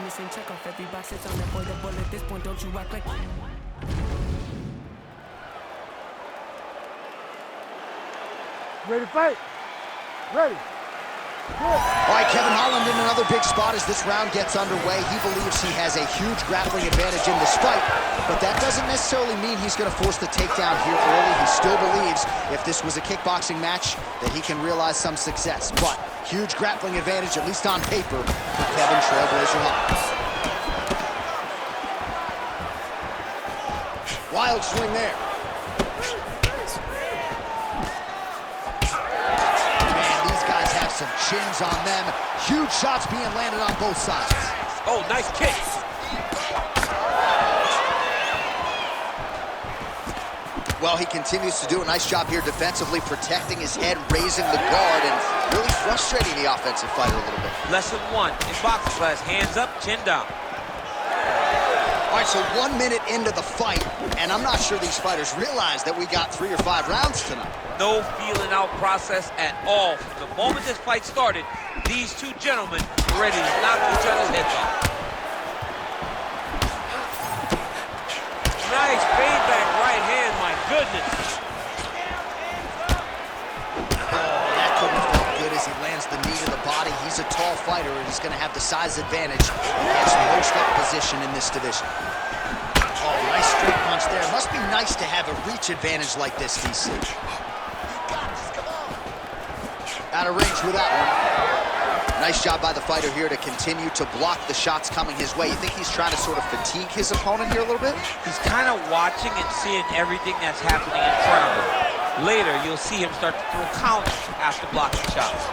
missing, check off every box. It's unavoidable at this point. Don't you act like. Ready to fight? Ready. All right, Kevin Holland in another big spot as this round gets underway. He believes he has a huge grappling advantage in this fight, but that doesn't necessarily mean he's going to force the takedown here early. He still believes if this was a kickboxing match that he can realize some success. But huge grappling advantage, at least on paper, for Kevin Trailblazer Holland. Wild swing there. Some chins on them. Huge shots being landed on both sides. Oh, nice kick. Well, he continues to do a nice job here defensively, protecting his head, raising the guard, and really frustrating the offensive fighter a little bit. Lesson 1 in boxing class, hands up, chin down. All right, so 1 minute into the fight, and I'm not sure these fighters realize that we got 3 or 5 rounds tonight. No feeling out process at all. From the moment this fight started, these two gentlemen were ready to knock each other's heads off. Nice payback right hand, my goodness. Oh, that couldn't have felt good as he lands the knee to the body. He's a tall fighter, and he's going to have the size advantage against most opposition in this division. Oh, nice straight punch there. Must be nice to have a reach advantage like this, DC. Out of range with that one. Nice job by the fighter here to continue to block the shots coming his way. You think he's trying to sort of fatigue his opponent here a little bit? He's kind of watching and seeing everything that's happening in front of him. Later, you'll see him start to throw counters after blocking shots.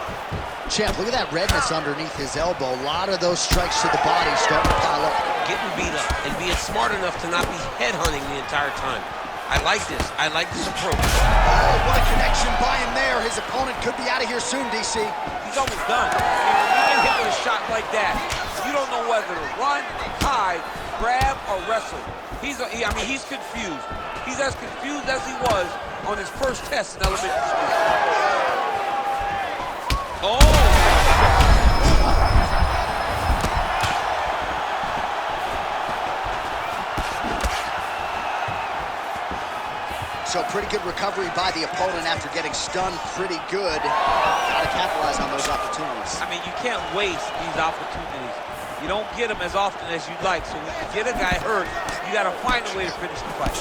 Champ, look at that redness underneath his elbow. A lot of those strikes to the body starting to pile up. Getting beat up and being smart enough to not be headhunting the entire time. I like this. I like this approach. Oh, what a connection by him there. His opponent could be out of here soon, DC. He's almost done. When you get hit with a shot like that, you don't know whether to run, hide, grab, or wrestle. He's confused. He's as confused as he was on his first test in elementary school. Oh! So pretty good recovery by the opponent after getting stunned pretty good. Got to capitalize on those opportunities. I mean, you can't waste these opportunities. You don't get them as often as you'd like. So when you get a guy hurt, you got to find a way to finish the fight.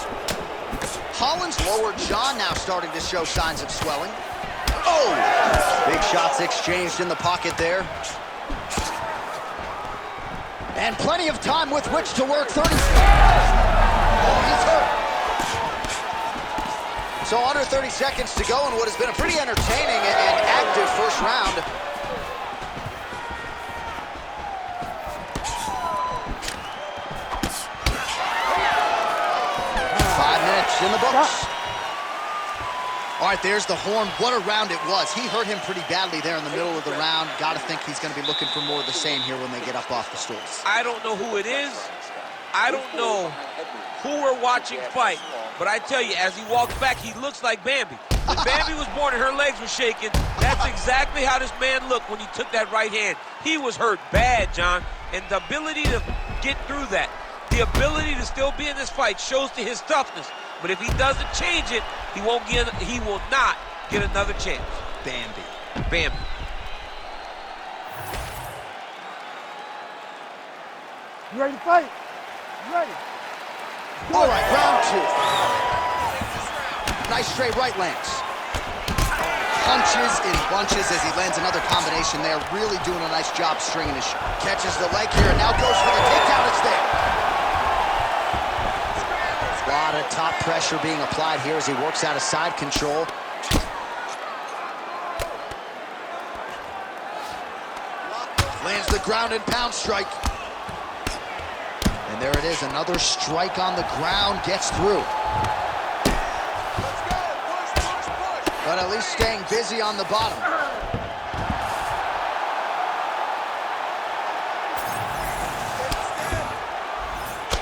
Holland's lower jaw now starting to show signs of swelling. Oh! Big shots exchanged in the pocket there. And plenty of time with which to work. 30. Oh, he's hurt. So under 30 seconds to go in what has been a pretty entertaining and active first round. In the books. All right, there's the horn. What a round it was. He hurt him pretty badly there in the middle of the round. Got to think he's going to be looking for more of the same here when they get up off the stools. I don't know who it is. I don't know who we're watching fight. But I tell you, as he walks back, he looks like Bambi. When Bambi was born and her legs were shaking, that's exactly how this man looked when he took that right hand. He was hurt bad, John. And the ability to get through that, the ability to still be in this fight shows to his toughness. But if he doesn't change it, he will not get another chance. Bambi. You ready to fight? You ready? All right, round 2. Nice straight right lands. Punches in bunches as he lands another combination there. Really doing a nice job stringing his shot. Catches the leg here and now goes for the takedown. It's there. A lot of top pressure being applied here as he works out of side control. Lands the ground and pound strike. And there it is, another strike on the ground, gets through. But at least staying busy on the bottom.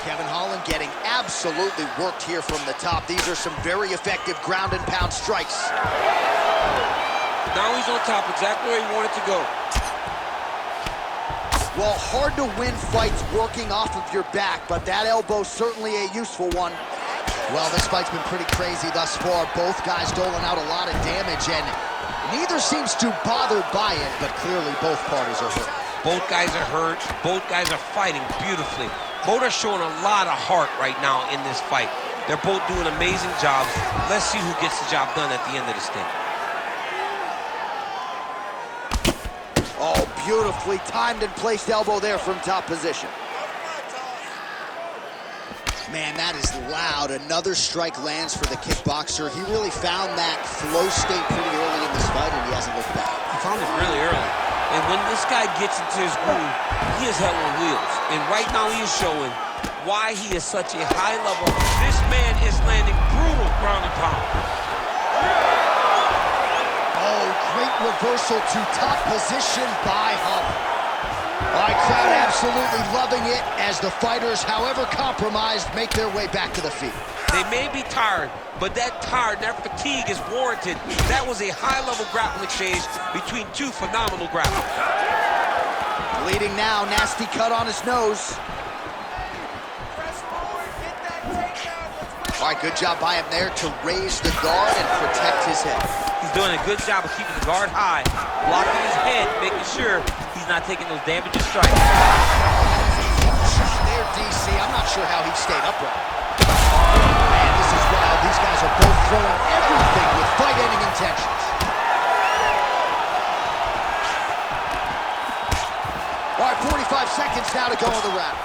Kevin Holland getting absolutely worked here from the top. These are some very effective ground and pound strikes. Now he's on top, exactly where he wanted to go. Well, hard to win fights working off of your back, but that elbow's certainly a useful one. Well, this fight's been pretty crazy thus far. Both guys doling out a lot of damage, and neither seems too bothered by it, but clearly both parties are hurt. Both guys are hurt. Both guys are fighting beautifully. Both are showing a lot of heart right now in this fight. They're both doing amazing jobs. Let's see who gets the job done at the end of this thing. Oh, beautifully timed and placed elbow there from top position. Man, that is loud. Another strike lands for the kickboxer. He really found that flow state pretty early in this fight, and he hasn't looked back. He found it really early. And when this guy gets into his groove, he is hell on wheels. And right now he is showing why he is such a high level. This man is landing brutal ground and pound. Oh, great reversal to top position by Holland. All right, crowd absolutely loving it as the fighters, however compromised, make their way back to the feet. They may be tired, but that tiredness, that fatigue is warranted. That was a high-level grappling exchange between two phenomenal grapplers. Bleeding now, nasty cut on his nose. All right, good job by him there to raise the guard and protect his head. He's doing a good job of keeping the guard high, blocking his head, making sure he's not taking those damaging strikes. Shot there, DC. I'm not sure how he stayed upright. Man, this is wild. These guys are both throwing everything with fight-ending intentions. All right, 45 seconds now to go in the round.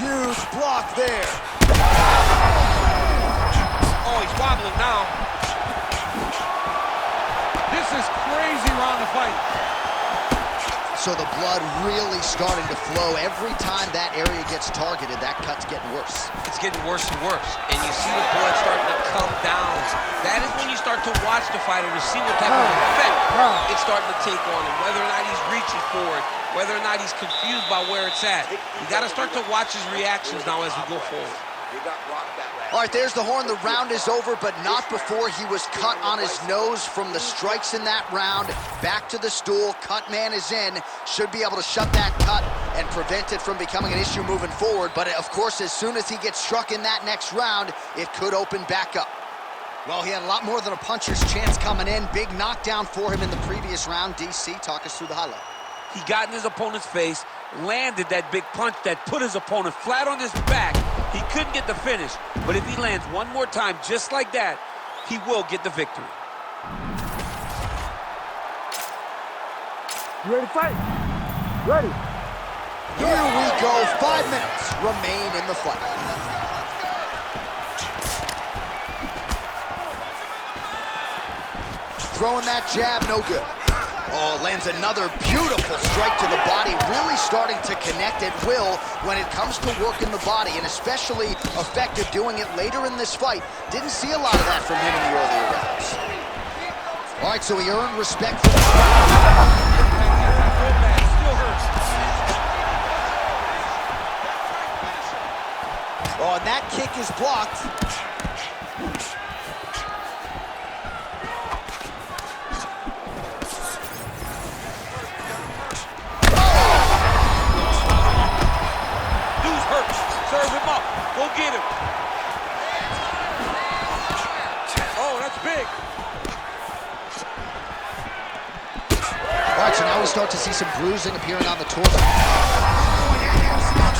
Huge block there. Oh, he's wobbling now. This is crazy round of fight. So the blood really starting to flow. Every time that area gets targeted, that cut's getting worse. It's getting worse and worse. And you see the blood starting to come down. That is when you start to watch the fighter to see what type of effect it's starting to take on him, whether or not he's reaching for it, whether or not he's confused by where it's at. You got to start to watch his reactions now as we go forward. All right, there's the horn. The round is over, but not before he was cut on his nose from the strikes in that round. Back to the stool. Cut man is in. Should be able to shut that cut and prevent it from becoming an issue moving forward. But, of course, as soon as he gets struck in that next round, it could open back up. Well, he had a lot more than a puncher's chance coming in. Big knockdown for him in the previous round. DC, talk us through the highlight. He got in his opponent's face, landed that big punch that put his opponent flat on his back. He couldn't get the finish, but if he lands one more time just like that, he will get the victory. You ready to fight? Ready. Here we go. 5 minutes remain in the fight. Throwing that jab, no good. Oh, lands another beautiful strike to the body, really starting to connect at will when it comes to working the body, and especially effective doing it later in this fight. Didn't see a lot of that from him in the earlier rounds. All right, so he earned respect for the Oh, and that kick is blocked. Serve him up. Go get him. Oh, that's big. All right, so now we start to see some bruising appearing on the torso.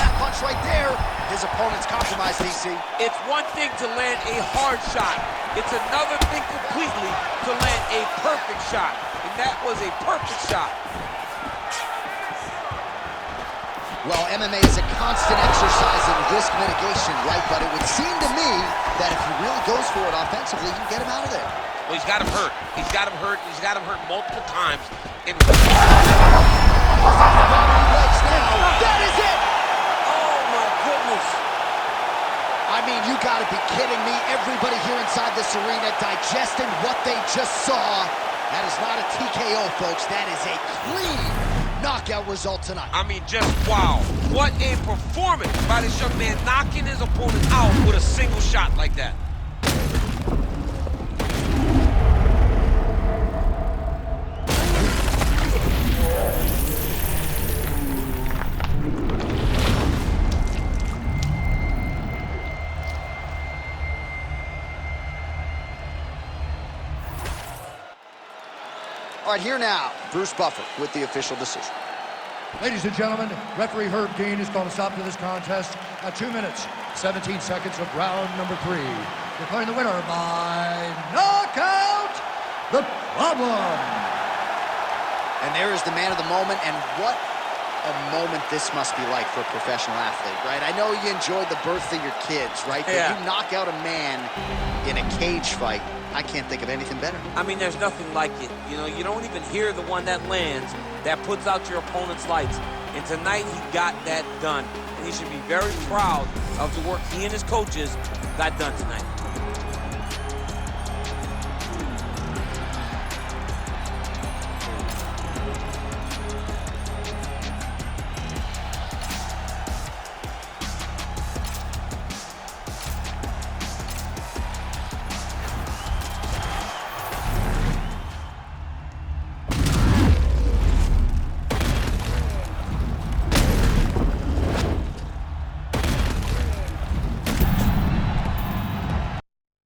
That punch right there. His opponent's compromised, DC. It's one thing to land a hard shot. It's another thing completely to land a perfect shot. And that was a perfect shot. Well, MMA is a constant exercise in risk mitigation, right? But it would seem to me that if he really goes for it offensively, you can get him out of there. Well, he's got him hurt. He's got him hurt. He's got him hurt multiple times. And That is it! oh, my goodness. I mean, you gotta be kidding me. Everybody here inside this arena digesting what they just saw. That is not a TKO, folks. That is a clean knockout result tonight. I mean, just wow. What a performance by this young man, knocking his opponent out with a single shot like that. All right, here now, Bruce Buffer with the official decision. Ladies and gentlemen, referee Herb Dean is going to stop to this contest at 2 minutes, 17 seconds of round number 3. Declaring the winner by knockout, The Problem. And there is the man of the moment, and what a moment this must be like for a professional athlete, right? I know you enjoyed the birth of your kids, right? But you knock out a man in a cage fight, I can't think of anything better. I mean, there's nothing like it. You know, you don't even hear the one that lands, that puts out your opponent's lights. And tonight, he got that done. And he should be very proud of the work he and his coaches got done tonight.